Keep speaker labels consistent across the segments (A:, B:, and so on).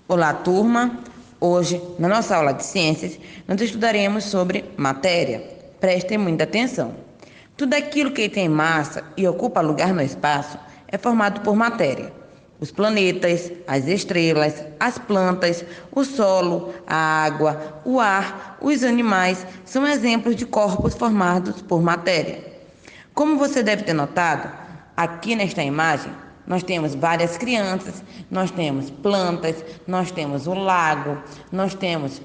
A: Olá, turma! Hoje, na nossa aula de ciências, nós estudaremos sobre matéria. Prestem muita atenção. Tudo aquilo que tem massa e ocupa lugar no espaço é formado por matéria. Os planetas, as estrelas, as plantas, o solo, a água, o ar, os animais são exemplos de corpos formados por matéria. Como você deve ter notado, aqui nesta imagem nós temos várias crianças, nós temos plantas, nós temos o lago, nós temos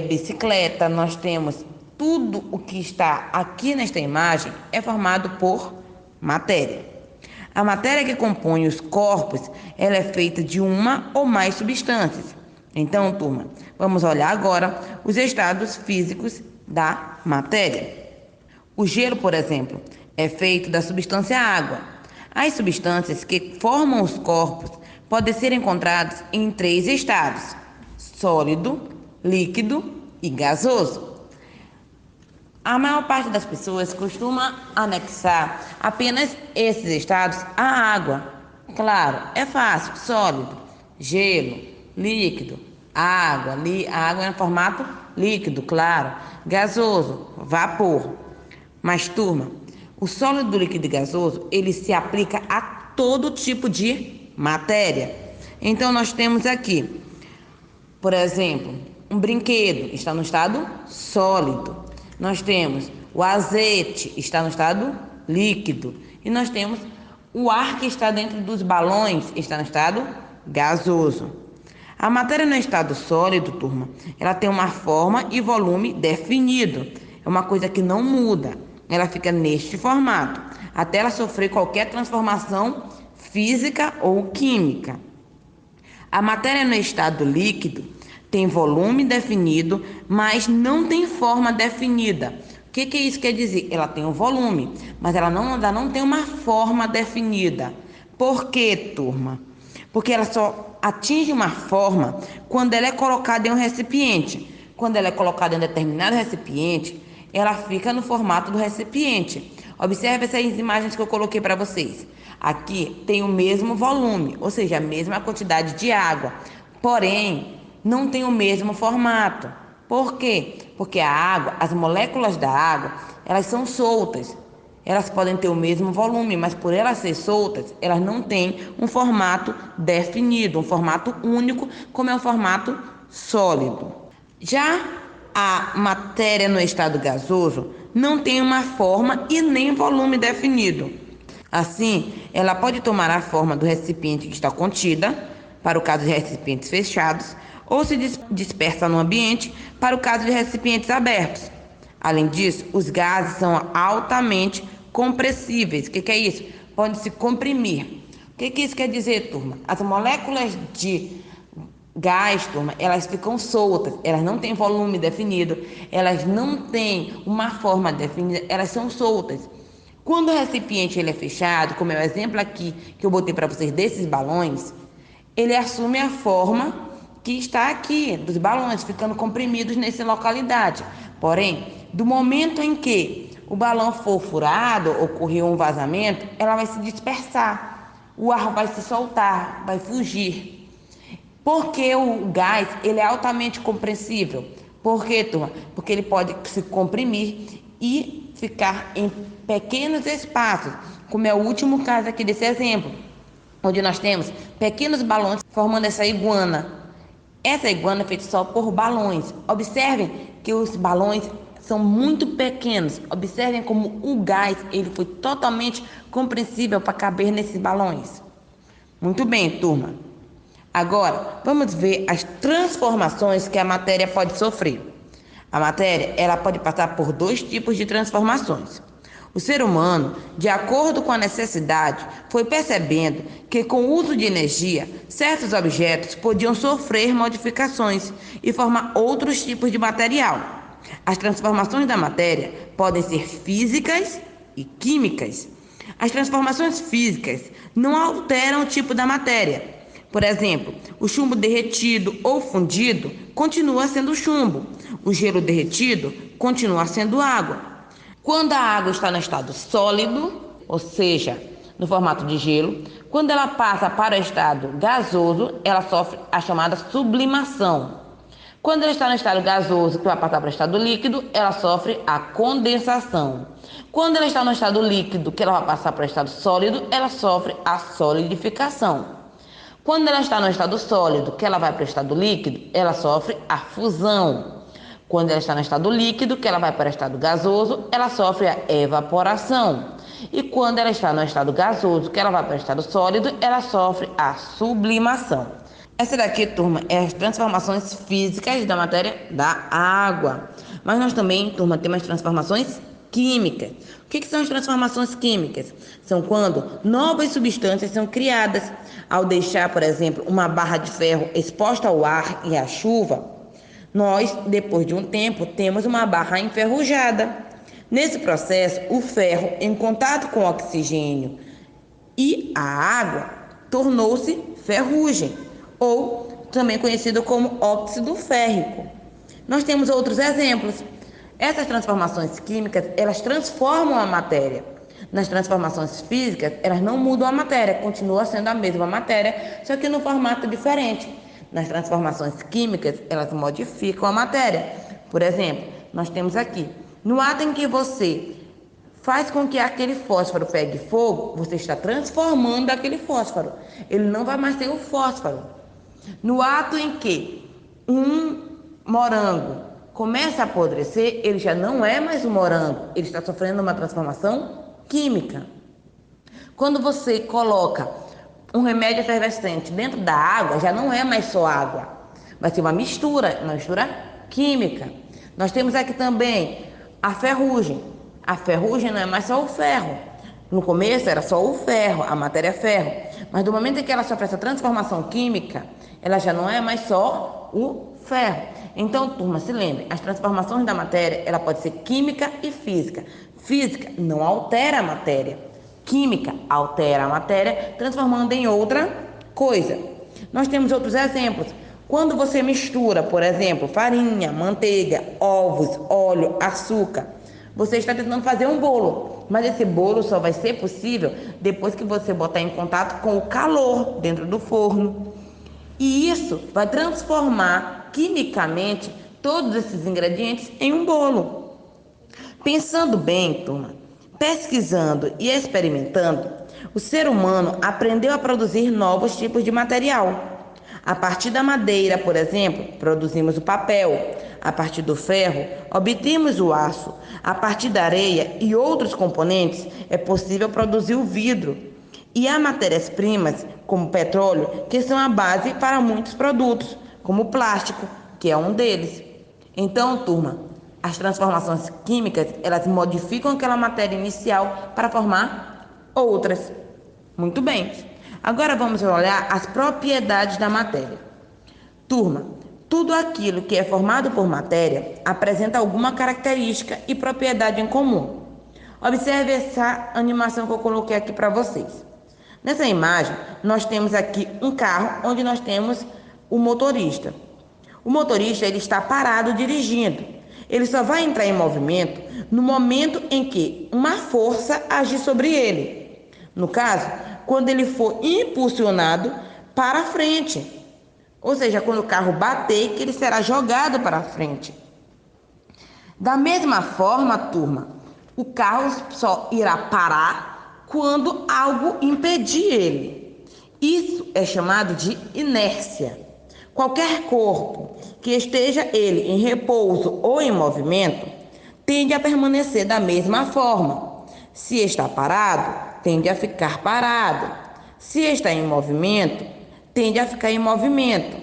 A: bicicleta, nós temos tudo o que está aqui nesta imagem é formado por matéria. A matéria que compõe os corpos, ela é feita de uma ou mais substâncias. Então, turma, vamos olhar agora os estados físicos da matéria. O gelo, por exemplo, é feito da substância água. As substâncias que formam os corpos podem ser encontradas em 3 estados: sólido, líquido e gasoso. A maior parte das pessoas costuma anexar apenas esses estados à água. Claro, é fácil: sólido, gelo, líquido, água. A água é no formato líquido, claro. Gasoso, vapor. Mas, turma, o sólido, líquido e gasoso, ele se aplica a todo tipo de matéria. Então, nós temos aqui, por exemplo, um brinquedo, está no estado sólido. Nós temos o azeite, está no estado líquido. E nós temos o ar que está dentro dos balões, está no estado gasoso. A matéria no estado sólido, turma, ela tem uma forma e volume definido. É uma coisa que não muda. Ela fica neste formato, até ela sofrer qualquer transformação física ou química. A matéria no estado líquido tem volume definido, mas não tem forma definida. O que isso quer dizer? Ela tem um volume, mas ela ainda não tem uma forma definida. Por quê, turma? Porque ela só atinge uma forma quando ela é colocada em um recipiente. Quando ela é colocada em um determinado recipiente, ela fica no formato do recipiente. Observe essas imagens que eu coloquei para vocês. Aqui tem o mesmo volume, ou seja, a mesma quantidade de água, porém não tem o mesmo formato. Por quê? Porque a água, as moléculas da água, elas são soltas. Elas podem ter o mesmo volume, mas por elas ser soltas, elas não têm um formato definido, um formato único, como é o formato sólido. Já a matéria no estado gasoso não tem uma forma e nem volume definido. Assim, ela pode tomar a forma do recipiente que está contida, para o caso de recipientes fechados, ou se dispersa no ambiente, para o caso de recipientes abertos. Além disso, os gases são altamente compressíveis. O que é isso? Podem se comprimir. O que isso quer dizer, turma? As moléculas de gás, turma, elas ficam soltas, elas não têm volume definido, elas não têm uma forma definida, elas são soltas. Quando o recipiente ele é fechado, como é o exemplo aqui que eu botei para vocês desses balões, ele assume a forma que está aqui, dos balões, ficando comprimidos nessa localidade. Porém, do momento em que o balão for furado, ocorreu um vazamento, ela vai se dispersar, o ar vai se soltar, vai fugir. Porque o gás ele é altamente compressível. Por quê, turma? Porque ele pode se comprimir e ficar em pequenos espaços, como é o último caso aqui desse exemplo, onde nós temos pequenos balões formando essa iguana. Essa iguana é feita só por balões. Observem que os balões são muito pequenos. Observem como o gás ele foi totalmente compressível para caber nesses balões. Muito bem, turma. Agora, vamos ver as transformações que a matéria pode sofrer. A matéria, ela pode passar por 2 tipos de transformações. O ser humano, de acordo com a necessidade, foi percebendo que com o uso de energia, certos objetos podiam sofrer modificações e formar outros tipos de material. As transformações da matéria podem ser físicas e químicas. As transformações físicas não alteram o tipo da matéria. Por exemplo, o chumbo derretido ou fundido continua sendo chumbo. O gelo derretido continua sendo água. Quando a água está no estado sólido, ou seja, no formato de gelo, Quando ela passa para o estado gasoso, ela sofre a chamada sublimação. Quando ela está no estado gasoso, que vai passar para o estado líquido, ela sofre a condensação. Quando ela está no estado líquido, que ela vai passar para o estado sólido, ela sofre a solidificação. Quando ela está no estado sólido, que ela vai para o estado líquido, ela sofre a fusão. Quando ela está no estado líquido, que ela vai para o estado gasoso, ela sofre a evaporação. E quando ela está no estado gasoso, que ela vai para o estado sólido, ela sofre a sublimação. Essa daqui, turma, é as transformações físicas da matéria da água. Mas nós também, turma, temos as transformações químicas. O que são as transformações químicas? São quando novas substâncias são criadas. Ao deixar, por exemplo, uma barra de ferro exposta ao ar e à chuva, nós, depois de um tempo, temos uma barra enferrujada. Nesse processo, o ferro, em contato com o oxigênio e a água, tornou-se ferrugem, ou também conhecido como óxido férrico. Nós temos outros exemplos. Essas transformações químicas, elas transformam a matéria. Nas transformações físicas, elas não mudam a matéria, continua sendo a mesma matéria, só que no formato diferente. Nas transformações químicas, elas modificam a matéria. Por exemplo, nós temos aqui, no ato em que você faz com que aquele fósforo pegue fogo, você está transformando aquele fósforo. Ele não vai mais ter o fósforo. No ato em que um morango começa a apodrecer, ele já não é mais um morango, ele está sofrendo uma transformação química. Quando você coloca um remédio efervescente dentro da água, já não é mais só água, vai ser uma mistura química. Nós temos aqui também a ferrugem. A ferrugem não é mais só o ferro. No começo era só o ferro, a matéria ferro. Mas do momento em que ela sofre essa transformação química, ela já não é mais só o ferro. Então, turma, se lembre, as transformações da matéria, ela pode ser química e física. Física não altera a matéria. Química altera a matéria, transformando em outra coisa. Nós temos outros exemplos. Quando você mistura, por exemplo, farinha, manteiga, ovos, óleo, açúcar, você está tentando fazer um bolo, mas esse bolo só vai ser possível depois que você botar em contato com o calor dentro do forno. E isso vai transformar quimicamente todos esses ingredientes em um bolo. Pensando bem, turma, pesquisando e experimentando, o ser humano aprendeu a produzir novos tipos de material. A partir da madeira, por exemplo, produzimos o papel. A partir do ferro, obtemos o aço. A partir da areia e outros componentes, é possível produzir o vidro. E há matérias-primas, como petróleo, que são a base para muitos produtos, como o plástico, que é um deles. Então, turma, as transformações químicas, elas modificam aquela matéria inicial para formar outras. Muito bem. Agora vamos olhar as propriedades da matéria. Turma, tudo aquilo que é formado por matéria apresenta alguma característica e propriedade em comum. Observe essa animação que eu coloquei aqui para vocês. Nessa imagem, nós temos aqui um carro onde nós temos o motorista. O motorista, ele está parado dirigindo. Ele só vai entrar em movimento no momento em que uma força agir sobre ele. No caso, quando ele for impulsionado para frente. Ou seja, quando o carro bater, que ele será jogado para frente. Da mesma forma, turma, o carro só irá parar quando algo impedir ele. Isso é chamado de inércia. Qualquer corpo que esteja ele em repouso ou em movimento, tende a permanecer da mesma forma. Se está parado, tende a ficar parado. Se está em movimento, tende a ficar em movimento.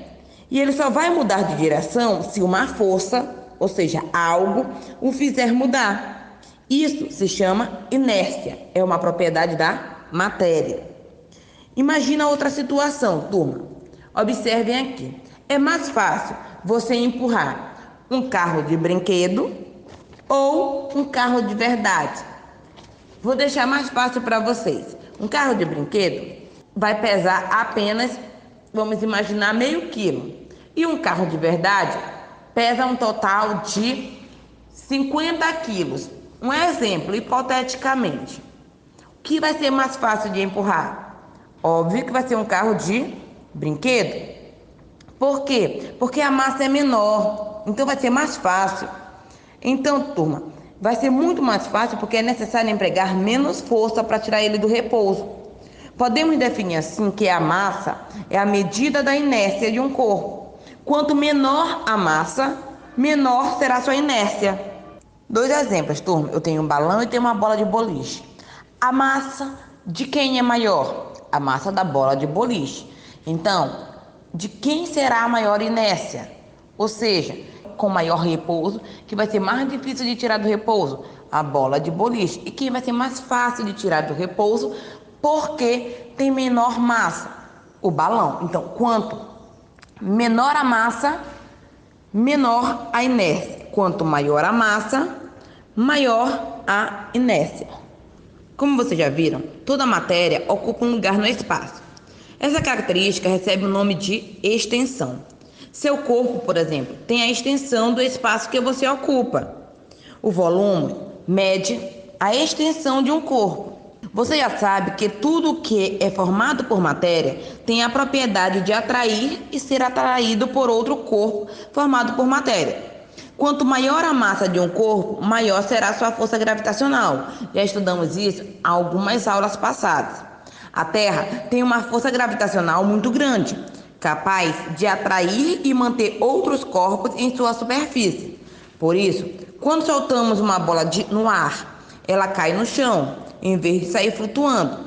A: E ele só vai mudar de direção se uma força, ou seja, algo, o fizer mudar. Isso se chama inércia, é uma propriedade da matéria. Imagina outra situação, turma. Observem aqui. É mais fácil você empurrar um carro de brinquedo ou um carro de verdade. Vou deixar mais fácil para vocês. Um carro de brinquedo vai pesar apenas, vamos imaginar, meio quilo. E um carro de verdade pesa um total de 50 quilos. Um exemplo, hipoteticamente. O que vai ser mais fácil de empurrar? Óbvio que vai ser um carro de brinquedo. Por quê? Porque a massa é menor, então vai ser mais fácil. Então, turma, vai ser muito mais fácil porque é necessário empregar menos força para tirar ele do repouso. Podemos definir assim que a massa é a medida da inércia de um corpo. Quanto menor a massa, menor será sua inércia. Dois exemplos, turma. Eu tenho um balão e tenho uma bola de boliche. A massa de quem é maior? A massa da bola de boliche. Então, de quem será a maior inércia? Ou seja, com maior repouso, que vai ser mais difícil de tirar do repouso? A bola de boliche. E quem vai ser mais fácil de tirar do repouso porque tem menor massa? O balão. Então, quanto menor a massa, menor a inércia. Quanto maior a massa, maior a inércia. Como vocês já viram, toda matéria ocupa um lugar no espaço. Essa característica recebe o nome de extensão. Seu corpo, por exemplo, tem a extensão do espaço que você ocupa. O volume mede a extensão de um corpo. Você já sabe que tudo que é formado por matéria tem a propriedade de atrair e ser atraído por outro corpo formado por matéria. Quanto maior a massa de um corpo, maior será sua força gravitacional. Já estudamos isso há algumas aulas passadas. A Terra tem uma força gravitacional muito grande, capaz de atrair e manter outros corpos em sua superfície. Por isso, quando soltamos uma bola no ar, ela cai no chão, em vez de sair flutuando.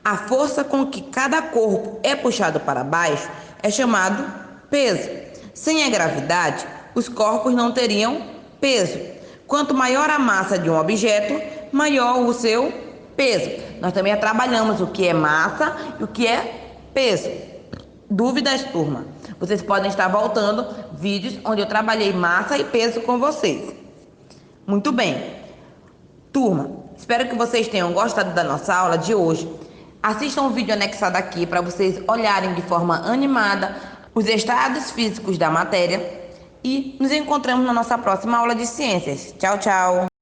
A: A força com que cada corpo é puxado para baixo é chamado peso. Sem a gravidade, os corpos não teriam peso. Quanto maior a massa de um objeto, maior o seu peso. Nós também trabalhamos o que é massa e o que é peso. Dúvidas, turma? Vocês podem estar voltando vídeos onde eu trabalhei massa e peso com vocês. Muito bem. Turma, espero que vocês tenham gostado da nossa aula de hoje. Assistam o vídeo anexado aqui para vocês olharem de forma animada os estados físicos da matéria e nos encontramos na nossa próxima aula de ciências. Tchau, tchau!